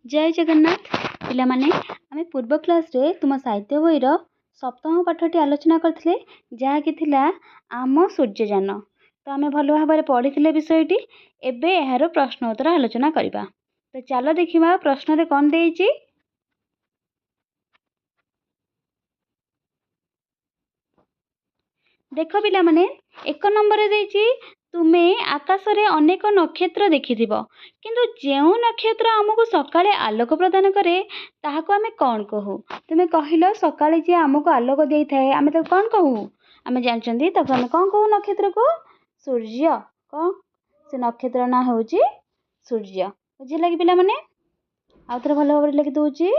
जय जगन्नाथ पिला माने आमे पूर्व क्लास रे तुम साहित्य बहीर सप्तम पाठटी आलोचना करथिले जहाँकि थिला आम सूर्यजान। तो आमे भल भाव पढ़ी विषयटी एबे एहार प्रश्न उत्तर आलोचना करिबा। तो चलो देखिबा प्रश्न रे कोन देइछि। देख पिला माने एक नंबर देइछि तुमे आकाश रे अनेक नक्षत्र देखिथिबो किंतु जेउ नक्षत्र हमको सकाळे आलोक प्रदान करे ताहाको आमे कोन कहू। तुमे कहिलो सकाळे जे हमको आलोक देई थाए आमे तो कोन कहू। आमे जानचंदी ताको आमे कोन कहू नक्षत्र को सूर्य। कोन से नक्षत्र ना होउची सूर्य। बुझिला कि पिला माने आउथरे भलो भाबरे लिखि दउची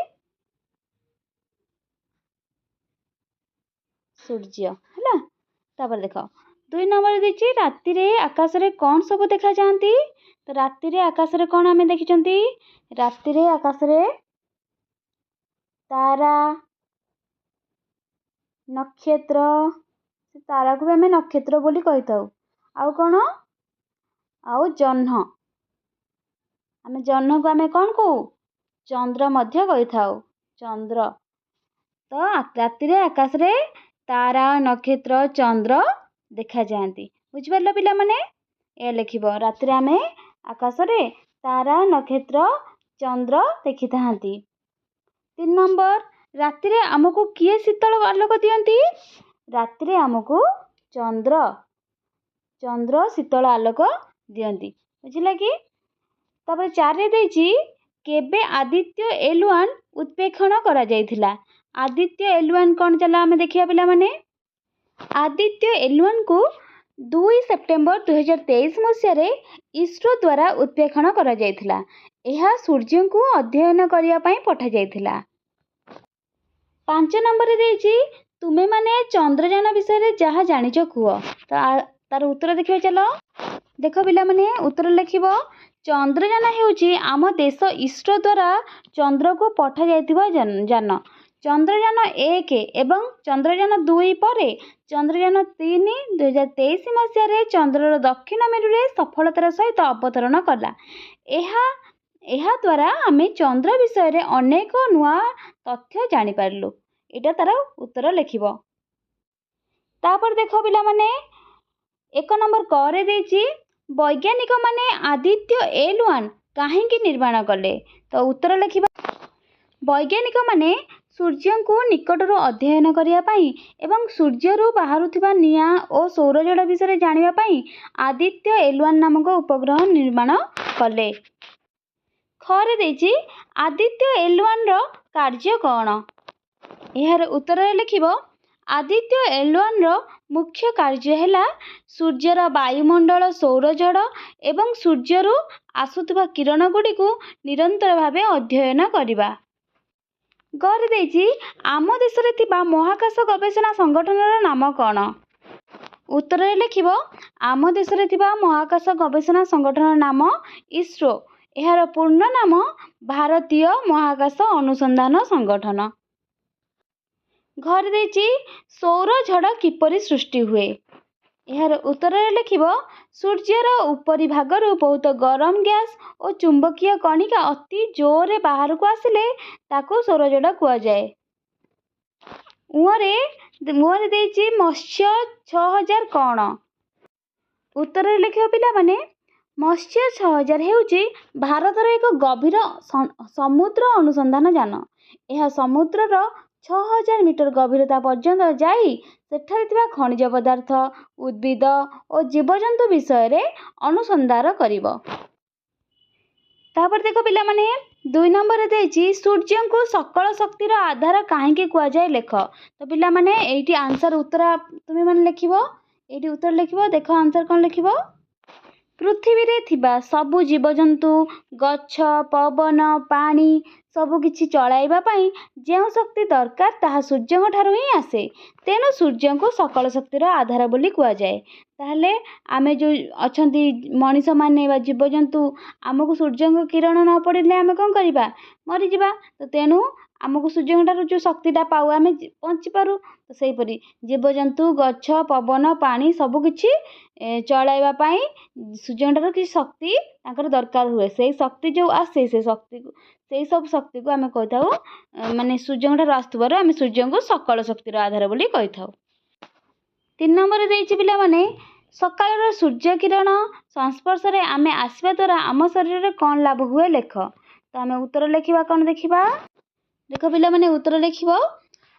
सूर्य हला। तापर देख 2 नंबर देछि राति रे आकाश रे कोन सब देखा जांती। तो राति रे आकाश रे कोन आमे देखिचंती राति रे आकाश रे तारा नक्षत्र तारा को आमे नक्षत्र बोली कहिताऊ। आउ कोन आउ जह्न आमे जह्न को आमे कोन कहू चंद्र मध्य कहिताऊ चंद्र। तो राति रे आकाश रे तारा नक्षत्र चंद्र देखा जाती। बुझ पारलो पिला माने ए लिखिबो राति रे आमे आकाश रे तारा नक्षत्र चंद्र देखि थांती। 3 नंबर राति रे हमको किए शीतल आलोक दियंती। राति रे हमको चंद्र चंद्र शीतल आलोक दियंती। बुझिला कि तापर 4 रे देछि केबे आदित्य एल1 उत्प्रेक्षण करा जायथिला। आदित्य एल1 कोन चला आमे देखिया पिला माने आदित्य एल1 को 2 सेप्टेम्बर 2023 मसिया रे इसरो द्वारा उत्प्रेक्षण करा जायथिला। एहा सूर्य को अध्ययन करिया पई पठा जायथिला। 5 नंबर रे देछि तुमे माने चंद्रयान विषय रे जहा जानिचो कुओ। तो तार उत्तर देखिबा चलो। देखो पिला माने उत्तर लिखिबो चंद्रयान हेउची आम देश इसरो द्वारा चंद्र को पठा जायतिबा जान। चंद्रयान 1 एवं चंद्रयान 2 परे चंद्रयान 3 2023 मसिया रे चंद्रर दक्षिण मेरु रे सफलतार सहित अवतरण कला। एहा द्वारा आमे चंद्र विषय रे अनेक नुआ तथ्य जानि पारलु। एटा तार उत्तर लिखिबो। तापर देखो पिला माने 1 नंबर क रे देछि वैज्ञानिक माने आदित्य एल1 काहेकि निर्माण कले। तो उत्तर लिखिबा वैज्ञानिक माने सूर्य को निकटरू अध्ययन करिया पई एवं सूर्यरू बाहरुथिबा निया और सौरजड़ विषय जानिबा पई आदित्य एल1 नामक उपग्रह निर्माण कले। खरे देछि आदित्य एल1 रो कार्य कोन। एहार उत्तर लिखिबो आदित्य एल1 रो मुख्य कार्य हैला सूर्यर वायुमंडल सौरजड़ एवं सूर्यरू आसुथिबा किरण गुडी को निरंतर भावे अध्ययन करिबा। गरे देछि आम देश रे थिबा महाकाश गवेषणा संगठनर नाम कोन। उत्तर लिखिबो आम देश रे थिबा महाकाश गवेषणा संगठनर नाम इसरो। एहार पूर्ण नाम भारतीय महाकाश अनुसंधान संगठन। घर देछि सौरझड़ किपरि सृष्टि हुए। एहार उत्तर लिखिबो सूर्यर उपरी भागरु बहुत गरम गैस और चुंबकीय कणिका अति जोरे बाहर को आसिले ताको सौरजड़ कुआ जाए। मुहरे देछि मत्स्य 6000 कोन। उत्तर लिखिबो पिला माने मत्स्य 6000 हेउची भारतर एक गभीर समुद्र अनुसंधान यान। एहा समुद्रर 6000 मीटर गभीरता पर्यंत जाई सेठारे थिबा खनिज पदार्थ उद्भिद और जीवजंतु विषय रे अनुसंधान करिवो। तापर देखो पिला माने 2 नंबर रे देछि सूर्य को सकल शक्तिर आधार काहेकि कुआ जाय लेख। तो पिला माने एठी आंसर उत्तर तुमे माने लिखिबो एठी उत्तर लिखिबो। देखो आंसर कोन लिखिबो पृथ्वी रे थिबा सबु जीवजंतु गच्छ पवन पानी सबु किछि चलाइबा पई जेउ शक्ति दरकार ताहा सूर्य ठारू ही आसे। तेनु सूर्य को सकल शक्तिर आधार बोली कुआ जाए। ताहले आमे जो अछंती मनीष माने बा जीवजंतु आमको सूर्य को किरण न पड़िले आमे कोन करिबा मरि जिबा। तो तेनु आमको सूर्यठाରୁ जो शक्तिटा पाऊ आम बंचीपारू तो सेहीपरी जीवजंतु गछ पवन पानी सबकिछि चलाइवाई सूर्यठाରୁ कि शक्ति तांकर दरकार हुए से शक्ति जो आसे से शक्ति को से सब शक्ति को आम कही माने सूर्यठाରୁ आसुबार आम सूर्य को सकल शक्तिर आधार बोली कही था। 3 नंबर देइछि पिला माने सकाळर सूर्य किरण संस्पर्श रे आमे आसवा द्वारा आम शरीर रे कौन लाभ हुए लेख। तो आम उत्तर लिखा कौन देखा देख पिला माने उत्तर लिख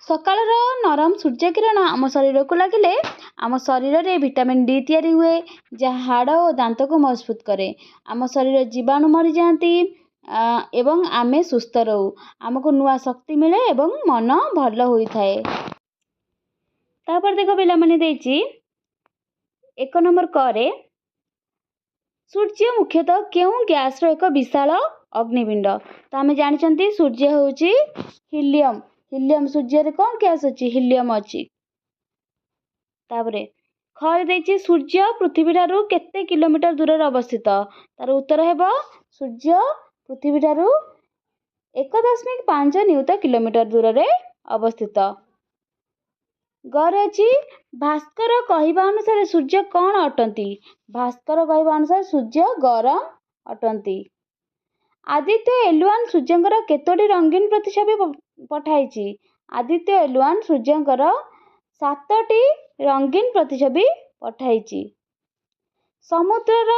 सकाळर नरम सूर्य किरण आम शरीर को लगिले आम शरीर रे विटामिन डी तैयारी हुए जहाँ हाड़ और दांत को मजबूत करे आम शरीर जीवाणु मरी जाती एवं आमे सुस्थ रहू आमको नुआ शक्ति मिले एवं मन भल होता है। तापर देख पिला माने देइछि 1 नंबर करे सूर्य मुख्यतः क्यों गैस रो एक विशाल अग्निपिंड। तो आम जानते सूर्य होची हिलियम हिलियम सूर्य रे कौन गैस अच्छी हिलियम अच्छी। तापरे खर देइछि सूर्य पृथ्वी ठारू केते किलोमीटर दूर अवस्थित तार उत्तर हेबो सूर्य पृथ्वी ठारू 1.5 नियुत किलोमीटर दूर रे अवस्थित। गर अच्छी भास्कर कहवा अनुसार सूर्य कौन अटंती भास्कर कहवा अनुसार सूर्य गरम अटंती। आदित्य एल1 सूर्यंकर केतोटी रंगीन प्रतिछवि पठाई आदित्य एल1 सूर्यंकर 7टी रंगीन प्रतिछवि पठाई। समुद्रर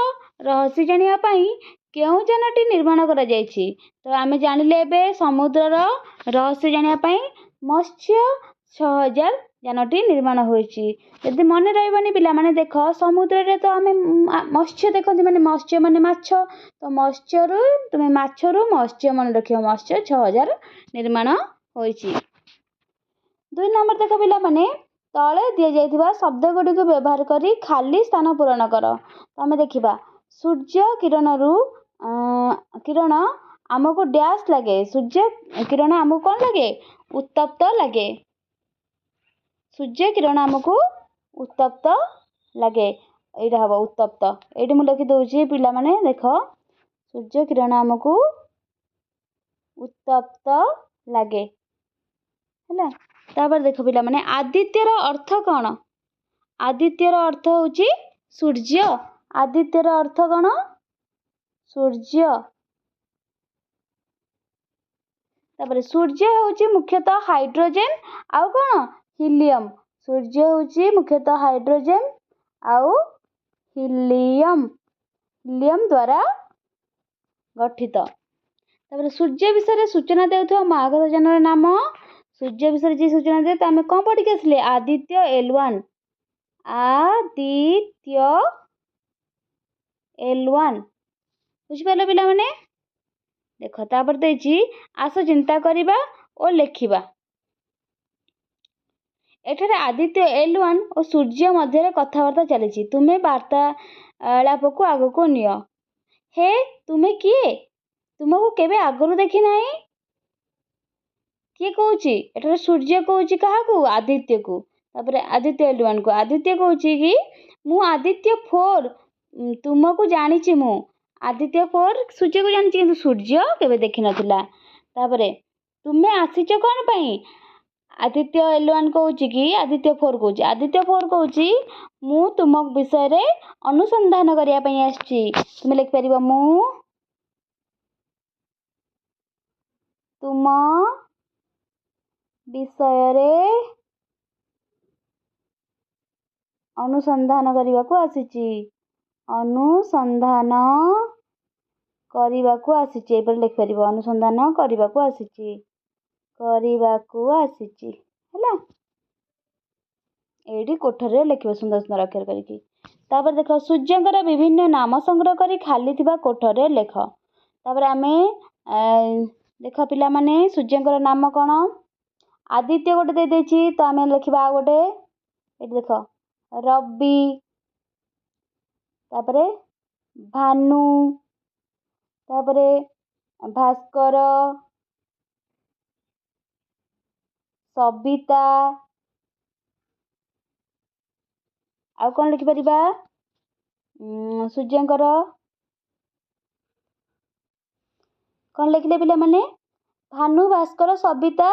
रहस्य जानिया पाई केउ जानटी निर्माण करा जायछि। तो आमे जानिले एबे समुद्रर रहस्य जानिया पाई मत्स्य 6000 जानटी निर्माण होइछि। यदि मन रहबनी पिला माने देख समुद्र रे तो आमे मत्स्य देखନ୍ତି माने मत्स्य माने माछ तो मत्स्यरु तुमे माछरु मत्स्य मन रखियो मत्स्य 6000 निर्माण होइछि। 2 नंबर देख पिला माने तळे दिया जायथिबा शब्द गुडी को व्यवहार करी खाली स्थान पूरण कर। तो आमे देखिबा सूर्य किरण आमको डैश लगे सूर्य किरण आमको कौन लगे उत्तप्त लगे सूर्य किरण आमको उत्तप्त लगे एटा हम उत्तप्त ये मुझे लिखि दूसरी पिला माने देख सूर्य किरण आमको उत्तप्त लगे है। तापर देख पिला माने आदित्यर अर्थ कौन आदित्यर अर्थ होची सूर्य आदित्यर अर्थ कौन सूर्य। तापर सूर्य होची मुख्यतः हाइड्रोजन आउ कौन हिलियम सूर्य होची मुख्यतः हाइड्रोजन आउ हिलियम द्वारा गठित। तापर सूर्य विषय सूचना देउथवा महाकाशयानर नाम सूर्य विषय जी सूचना दे तो आम कौन पढ़ी आसले आदित्य एल1 आदित्य एल1 बुझिपाल पिला माने देख तापर देछि आस चिंता करिबा और लेखिबा। एठारे आदित्य एल1 और सूर्य मध्य कथबार्ता चली तुम्हें वार्तालाप को आग को नियो हे तुम्हें किए तुमको केबे आगरू देखी नहीं किए कहूची एठारे सूर्य कहूची कहा को आदित्य को तापर आदित्य एल1 को आदित्य कहूची कि मु आदित्य 4 तुमको जानिची मु आदित्य 4 सूर्य को जानिची किंतु सूर्य केबे देखि नथिला। तापर तुम्हें आसीच कौन पई आदित्य एल1 कहूची कि आदित्य 4 कहूची मु तुम विषय रे अनुसंधान करिया पई आछि तुम लिख परिबो मु तुम विषय रे अनुसंधान करने को आसीची अनुसंधान करने को आसीची एपर लिख परिबो अनुसंधान करने को आसीची हैला एडी कोठरे लिखिबो सुंदर सुंदर अक्षर करके। तापर देख सूर्यंकर विभिन्न नाम संग्रह करी खाली थिबा कोठरे लेख। तापर आमे देख पिला माने सूर्यंकर नाम कौन आदित्य गोटे दे देछि तो आमे लिखिबा आ गोटे एटी देख रवि तापर भानु तापर भास्कर सविता आउ कौन लिखिपर सूर्यंकर कौन लिखिले पिला माने ଭାନୁ, ଭାସ୍କର, ସବିତା,